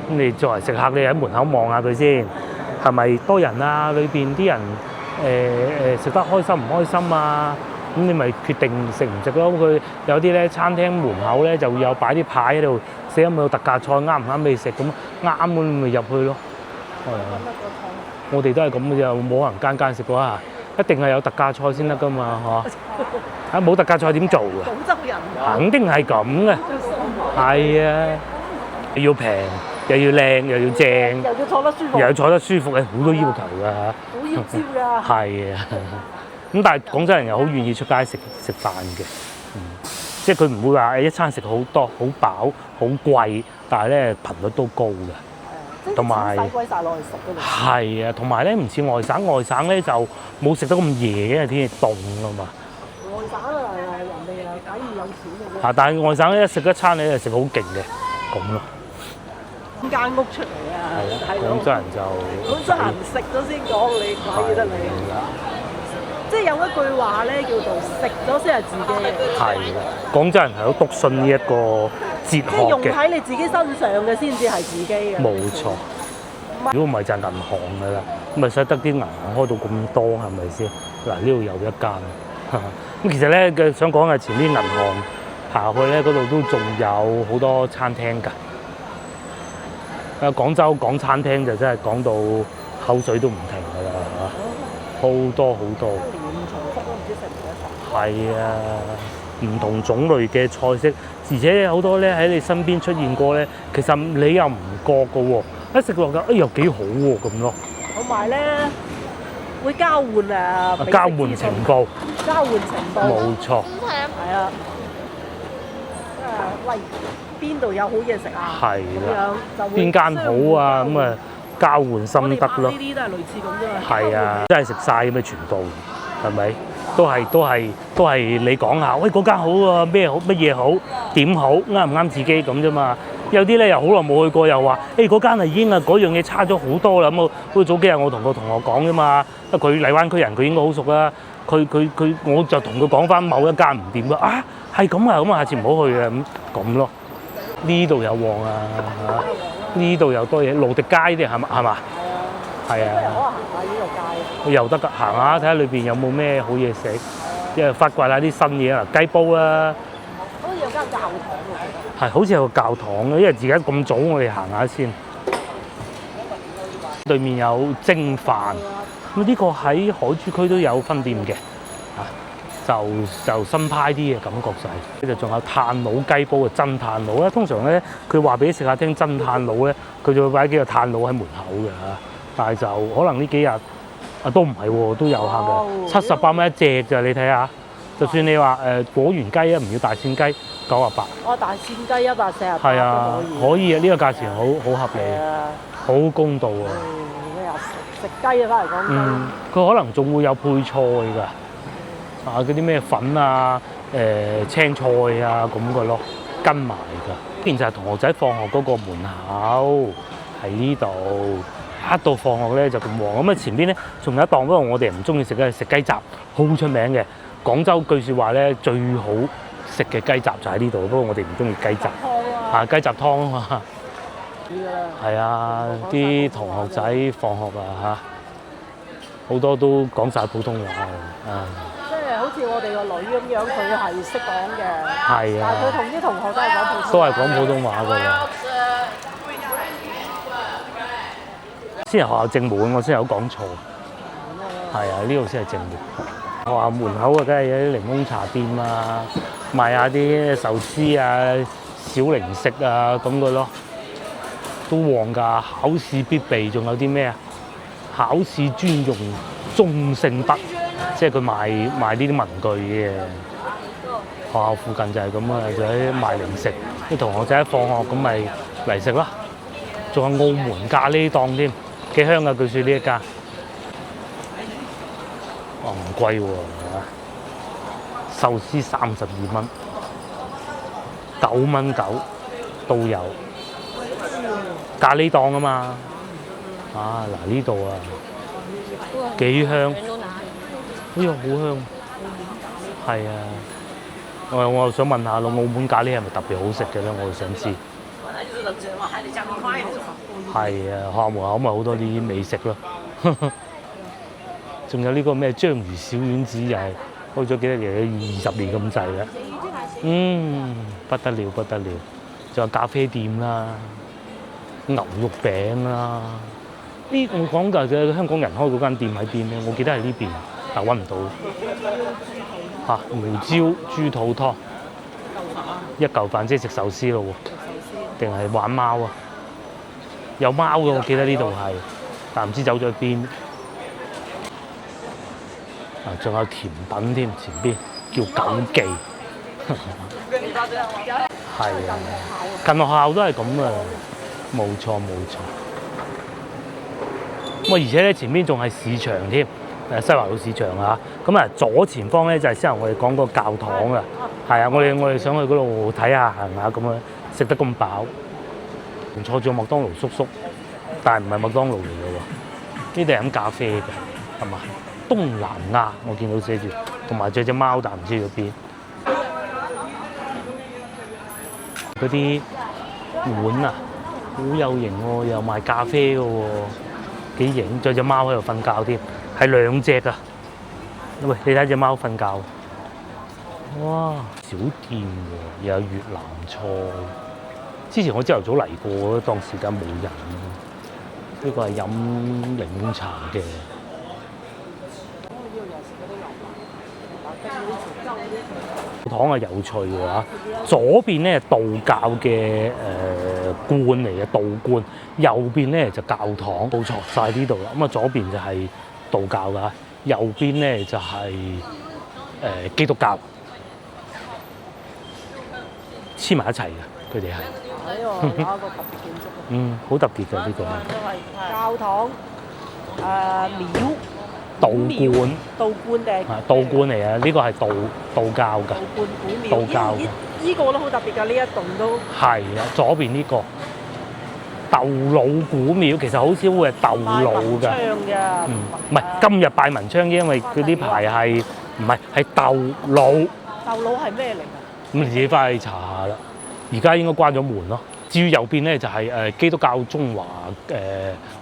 咁你作為食客，你喺門口望下佢先，係咪多人啊？裏邊啲人食得開心唔開心啊？咁你咪決定食唔食咯。佢有啲咧餐廳門口咧就會有擺啲牌喺度，寫有冇特價菜，啱唔啱你食咁，啱咁咪入去咯。係啊，我哋都係咁嘅啫，冇可能間食過啊！一定係有特價菜先得㗎嘛，嚇！冇特價菜點做㗎？廣州人肯定係咁嘅，係啊，又要平，又要靚，又要正，又要坐得舒服，又要坐得舒服，好多要求㗎嚇。好要招㗎。係啊，咁但係廣州人又好願意出街食飯嘅，即係佢唔會話一餐食好多、好飽、好貴，但係咧頻率都高嘅。同埋使鬼曬落去食嗰度。係啊，同埋咧唔似外省咧就冇食得咁夜，因為天氣凍啊嘛。外省啊，人哋啊梗係有錢嘅啫。啊，但係外省咧一食一餐你就食好勁嘅，咁咯。間屋出嚟啊！係廣州人就廣州人食咗先講，你鬼得你。即係有一句話咧，叫做食咗先係自己嘅。係啦，廣州人係好篤信呢一個哲學嘅。即係用喺你自己身上嘅先至係自己嘅。冇錯。如果唔係就係銀行㗎啦，咁咪使得啲銀行開到咁多係咪先？嗱呢度有一間。咁其實咧嘅想講嘅前啲銀行行去咧嗰度都仲有好多餐廳㗎。廣州講餐廳就真係講到口水都唔停㗎啦嚇。好多好多，重複都唔知食唔食得。係啊，唔同種類嘅菜式，而且好多咧喺你身邊出現過咧，其實你又唔覺㗎喎，一食落去，又幾好喎咁咯。同埋咧會交換啊，交換情報，交換情報，冇錯。係啊，喂，邊度有好嘢食啊？係啦，邊間好啊？咁啊。交換心得咯，呢啲都係類似咁啫嘛。係啊，真係食晒咁嘅全部，係咪？都係你講下，喂嗰間好啊，咩好乜嘢好，點好，啱唔啱自己咁啫嘛。有啲咧又好耐冇去過，又話嗰間已經嗰樣嘢差咗好多啦。咁好似早幾日我同個同學講啫嘛，因為佢荔灣區人，佢應該好熟啦。佢我就同佢講翻某一間唔掂啦。啊係咁啊，咁下次唔好去啊咁咯。呢度有旺啊，呢度有多嘢，盧迪街啲係嘛？係啊。可能行下呢個街。又得㗎，行下睇下裏邊有冇咩好嘢食，因為發掘下啲新嘢啊，雞煲啊。好似有間教堂喎。係，好似有個教堂嘅，因為而家咁早，我哋行下先。對面有蒸飯，咁呢個喺海珠區都有分店嘅，就新派啲嘅感覺就係。就仲有炭爐雞煲嘅真炭爐咧，通常咧佢話俾食客聽真炭爐咧，佢就會擺幾個炭爐喺門口嘅嚇，但係就可能呢幾日都唔係喎，都有客嘅，78蚊一隻咋，你睇下。就算你話果園雞啊，唔要大扇雞，98。大扇雞148。係啊，可以啊，呢個價錢好合理，好公道啊。食雞啊，翻嚟講。佢可能仲會有配菜㗎，嗰啲咩粉啊、青菜啊咁嘅咯，跟埋㗎。呢邊就係同學仔放學嗰個門口喺呢度，一到放學咧就咁旺。咁啊前邊咧仲有一檔，不過我哋唔中意食嘅食雞雜，好出名嘅。廣州句説話咧，最好食嘅雞雜就喺呢度，不過我哋唔中意雞雜。雞雜湯啊嘛。係啊，啲同學仔放學啊好多都講晒普通話即係好似我哋個女咁樣，佢係識講嘅。係啊。但係佢同啲同學都係講普通話㗎喎。先係學校正門，我先有講錯。係啊，呢度先係正門。學校門口啊，梗係有啲檸檬茶店啊，賣下啲壽司啊、小零食啊咁嘅咯，都旺㗎。考試必備，仲有啲咩啊？考試專用中性筆，即係佢賣呢啲文具嘅。學校附近就係咁啊，就喺賣零食，啲同學仔一放學咁咪嚟食咯。仲有澳門咖喱檔添，幾香㗎！據説呢一間。唔貴喎，壽司32蚊，9蚊9都有。咖喱檔啊嘛，嗱呢度啊，幾香，哎呀好香，係啊，我又想問下咯，澳門咖喱係咪特別好食嘅咧？我就想知。係啊，學校門口咪好多啲美食咯。仲有呢個咩章魚小丸子又係開咗幾多年，20年咁滯啦。不得了不得了！仲有咖啡店啦、牛肉餅啦。呢我講嘅香港人開嗰間店喺邊咧？我記得係呢邊，但揾唔到。胡椒豬肚湯，一嚿飯即係食壽司咯喎，定係玩貓啊？有貓嘅，我記得呢度係，但唔知走咗去邊。仲有甜品添，前邊叫九記，係啊，近學校都係咁啊，冇錯冇錯。咁而且咧前邊仲係市場添，西華路市場啊。咁啊左前方咧就係先頭我哋講個教堂啊，係啊，我哋想去嗰度睇下行下咁樣，食得咁飽，仲坐住麥當勞叔叔，但係唔係麥當勞嚟嘅喎，呢度係飲咖啡嘅，係嘛？東南亞，我見到寫住，同埋隻貓，但唔知去邊。嗰啲碗啊，好有型喎，又賣咖啡嘅喎，幾型。仲有隻貓喺度瞓覺添，係2隻㗎。喂，你睇隻貓瞓覺。哇，小店喎，又有越南菜。之前我朝頭早嚟過，當時間冇人。呢個係飲檸檬茶嘅。堂係有趣嘅話，左邊咧道教嘅觀嚟嘅道觀，右邊咧就教堂，冇錯晒呢度啦。咁啊左邊就係道教㗎，右邊咧就係基督教，黐埋一齊嘅，佢哋係。有一個特別建築。好特別嘅呢個。教堂、廟。道觀，道觀定道觀嚟嘅，呢個係道教㗎，道觀古廟。道教嘅。呢個都好特別㗎，呢一棟都係啊，左邊呢個豆老古廟，其實好少會係豆老㗎。唔係今日拜文昌，因為佢呢排係唔係豆老？豆老係咩嚟㗎？咁你自己翻去查下啦。而家應該關咗門咯。至於右邊咧就係基督教中華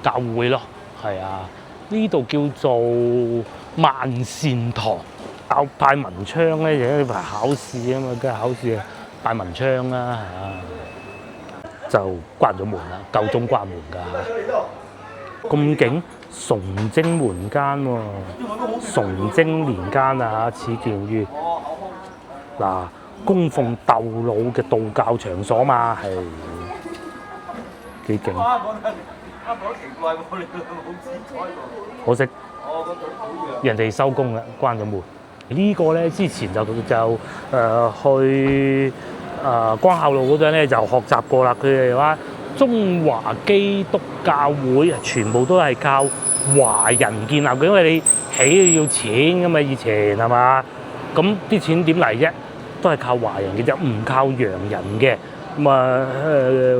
教會咯，係啊。呢度叫做萬善堂。拜文昌咧，就呢排考試啊嘛，梗係考試拜文昌啦嚇。就關咗門啦，夠鐘關門㗎。咁勁，崇禎門間喎，崇禎年間啊，始建於嗱供奉豆老嘅道教場所嘛，係幾勁。可惜人哋收工啦，關咗門。呢個咧之前就去光孝路嗰陣咧就學習過啦。佢哋話中華基督教會全部都係靠華人建立嘅，因為你起要錢噶嘛，以前係嘛？咁啲錢點嚟啫？都係靠華人嘅啫，唔靠洋人嘅。咁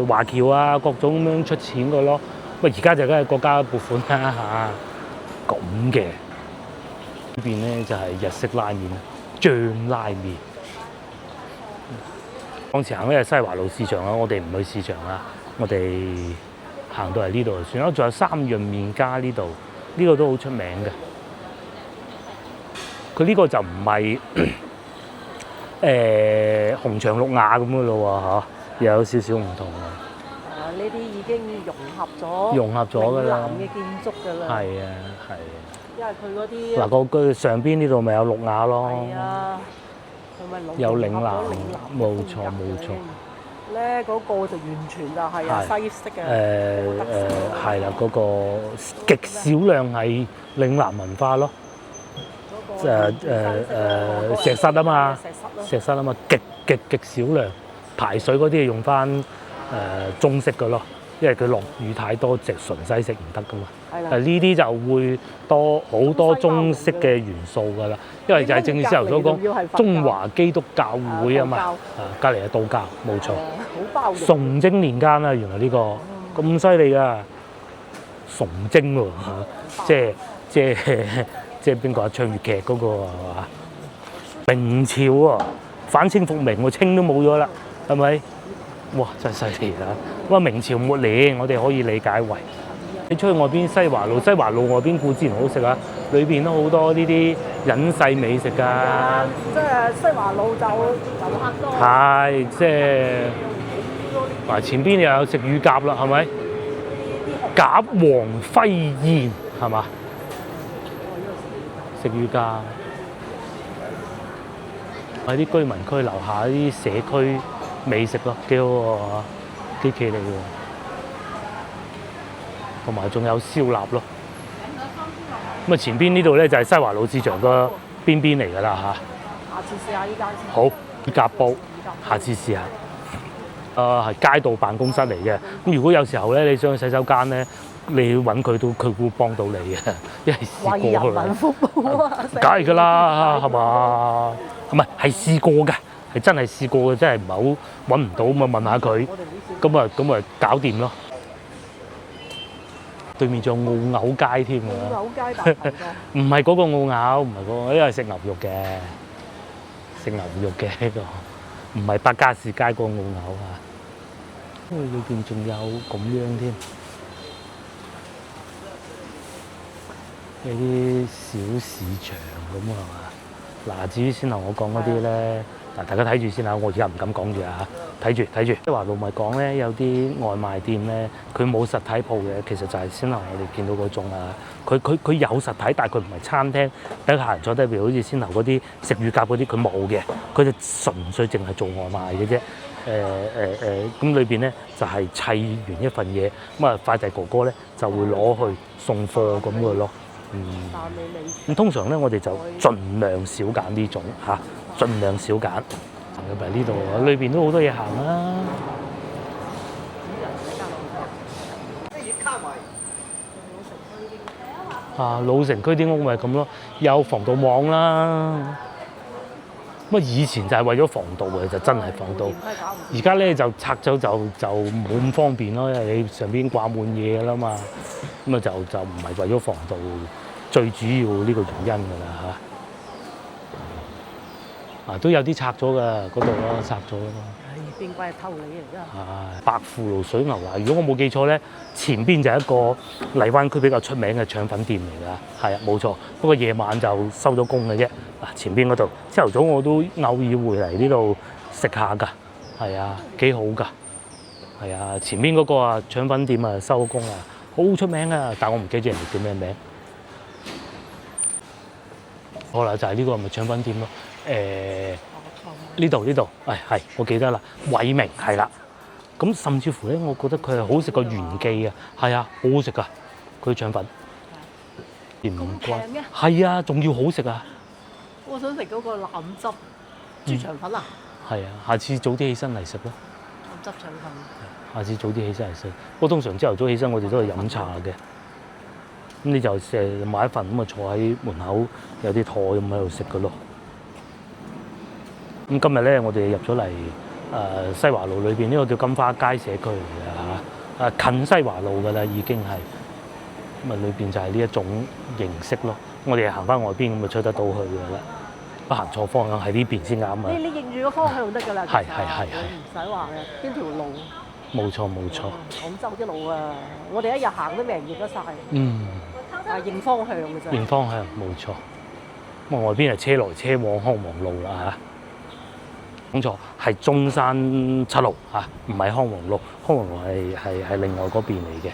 華僑啊各種咁樣出錢嘅咯。咁而家就梗係國家撥款啦嚇，咁嘅。呢邊咧就係日式拉麵，醬拉麵。往前行咧係西華路市場啦，我哋唔去市場啦，我哋行到嚟呢度就算啦。仲有三潤麵家呢度，呢個都好出名嘅。佢呢個就唔係紅牆綠瓦咁嘅咯喎，有少少唔同啊。呢啲已經融合咗㗎啦，嘅建築㗎啦。係啊，係啊。因為佢嗰啲嗱個上邊呢度咪有綠瓦咯。係啊，有嶺南，冇錯冇錯。咧嗰個就完全就係西式嘅。係啦，嗰個極少量係嶺南文化咯。石室啊嘛，石室啊嘛，極少量。排水嗰啲係用翻中式嘅咯，因為佢落雨太多，直純西式唔得噶嘛。呢啲就會多好多中式嘅元素㗎啦，因為就係正如頭所講，中華基督教會啊嘛，隔離係道教，冇錯。崇禎年間啊，原來呢個咁犀利㗎，崇禎喎，即係邊個啊？唱粵劇嗰個係嘛？明朝喎，反清復明喎，清都冇咗啦，係咪？哇！真係犀利啦！咁啊，明朝末年，我哋可以理解為。你出去外邊西華路外邊固之然好食啊，裏邊都好多呢啲隱世美食㗎。即係西華路就遊客多。係，即係嗱，前邊又有食乳鴿啦，係咪？鴿王輝宴係嘛？食乳鴿。喺啲居民區樓下啲社區美食咯，幾好喎，幾企理喎。同埋仲有燒臘咯。咁啊，前邊呢度咧就係西華路市場個邊邊嚟㗎啦嚇。下次試下呢間先。好，鴿煲，下次試下。係街道辦公室嚟嘅。咁如果有時候咧，你想去洗手間咧，你要揾佢佢會幫到你嘅，因為試過為人民服務啊！梗係㗎啦，係嘛？唔係試過㗎，係真係試過嘅，真係唔係好揾唔到咁啊，問下佢，咁啊搞掂咯。對面仲有澳牛街添㗎。澳牛街大排檔。唔係嗰個澳牛，唔係嗰個，因為食牛肉嘅，食牛肉嘅呢個，唔係百家士街嗰個澳牛啊。因為裏邊仲有咁樣添，有啲小市場咁啊嘛。嗱，至於先頭我講嗰啲咧，嗱大家睇住先啊，我而家唔敢講住啊，睇住。西華路咪講咧，有啲外賣店咧，佢冇實體鋪嘅，其實就係先頭我哋見到嗰種啊。佢有實體，但係佢唔係餐廳，俾客人坐低，譬如好似先頭嗰啲食乳鴿嗰啲，佢冇嘅，佢就純粹淨係做外賣嘅啫。咁裏邊咧就係砌完一份嘢，咁啊快遞哥哥咧就會攞去送貨咁嘅咯。咁通常咧，我哋就盡量少揀呢種嚇，盡量少揀。咁咪呢度，裏邊都好多嘢行啦。老城區啲屋咪咁咯，有防盜網啦。咁以前就係為咗防盜嘅，就真係防盜。而家咧就拆咗就冇咁方便咯，因為你上邊掛滿嘢㗎啦嘛。咁就唔係為咗防盜最主要呢個原因㗎啦嚇。都有啲拆咗㗎，嗰度咯，拆咗咯。邊鬼係偷你嚟㗎？白富路水牛奶，如果我冇記錯咧，前邊就係一個荔灣區比較出名嘅腸粉店嚟㗎。係啊，冇錯。不過夜晚就收咗工嘅啫。嗱，前邊嗰度，朝頭早我都偶爾會嚟呢度食下㗎。係啊，幾好㗎。係啊，前邊嗰個啊腸粉店啊收工啊，好出名啊，但我唔記住人哋叫咩名。好啦，就係呢個咪腸粉店咯。呢度，係，我記得啦，偉明係啦。咁甚至乎咧，我覺得佢係好食過元記啊，係啊，好好食噶，佢腸粉。唔貴嘅？係啊，仲要好食啊！我想食嗰個腩汁豬腸粉啊！係啊，下次早啲起身嚟食咯。腩汁腸粉。下次早啲起身嚟食。不過通常朝頭早起身，我哋都係飲茶嘅。咁你就買一份咁啊，坐喺門口有啲台咁喺度食嘅咯。咁今日咧，我哋入咗嚟西華路裏邊呢個叫金花街社區嚟嘅嚇，近西華路㗎啦，已經係咁啊，裏邊就係呢一種形式咯。我哋行翻外邊咁就出得到去㗎啦。不行錯方向喺呢邊先啱啊！你認住個方向得㗎啦，係，唔使話嘅邊條路。冇錯。廣州啲路啊，我哋一日行都未人認得晒。認方向嘅啫。認方向冇錯。咁外邊係車來車往康王路啦嚇。講錯係中山7路嚇，唔係康王路。康王路係另外嗰邊嚟嘅。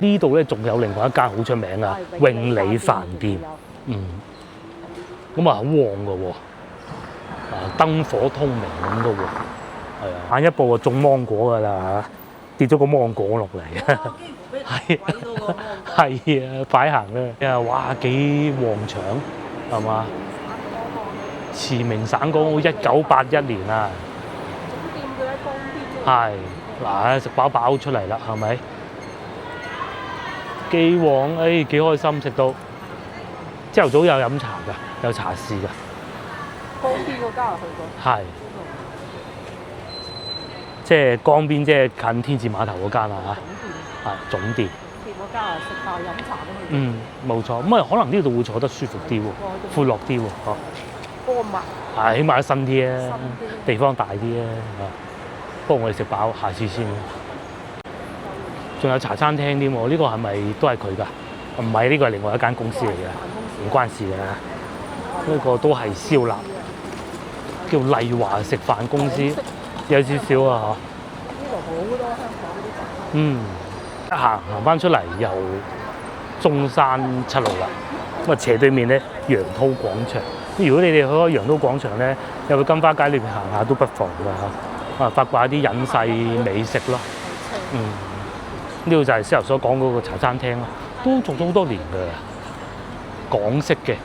呢度咧仲有另外一間好出名啊，永利飯店。咁啊好旺㗎喎，燈火通明咁嘅喎，係啊，晏一步就種芒果㗎啦嚇，跌咗個芒果落嚟啊，係啊，快行啦！哇幾旺場係嘛？慈明省港澳1981年啊，總店佢喺江邊。係嗱，食飽飽出嚟啦，係咪？幾旺幾開心食到。朝頭早有飲茶㗎，有茶市㗎。江邊嗰間去過。係。即係江邊，即係近天字碼頭嗰間啊嚇。總店。總店嗰間食飯飲茶都去。冇錯。咁啊，可能呢度會坐得舒服啲喎，寬落啲喎，嗬。乾密。起碼都新啲啊，地方大啲啊。不過我哋食飽，下次先。仲有茶餐廳添喎，呢個係咪都係佢㗎？唔係，呢個係另外一間公司嚟嘅，唔關事嘅。呢個都係燒臘，叫麗華食飯公司，有少少啊嚇。呢度好多香港啲茶。行翻出嚟又中山7路啦。咁啊斜對面咧楊濤廣場。如果你哋去開楊濤廣場咧，入去金花街裏邊行下都不妨㗎嚇。發掘一啲隱世美食咯。呢度就係先頭所講嗰個茶餐廳咯。都做咗好多年㗎，港式嘅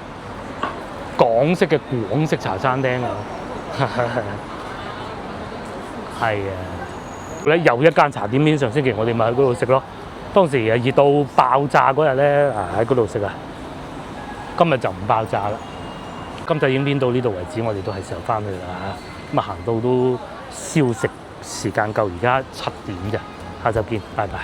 廣式茶餐廳啊，係啊！咧又一間茶點，上星期我哋咪去嗰度食咯。當時熱到爆炸嗰日咧，喺嗰度食啊。今日就唔爆炸啦。今集影片到呢度為止，我哋都係時候翻去啦嚇。咁行到都消食時間夠，而家7點啫。下集見，拜拜。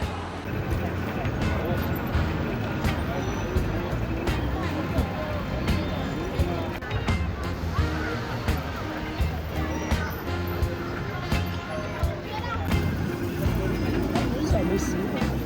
冇事。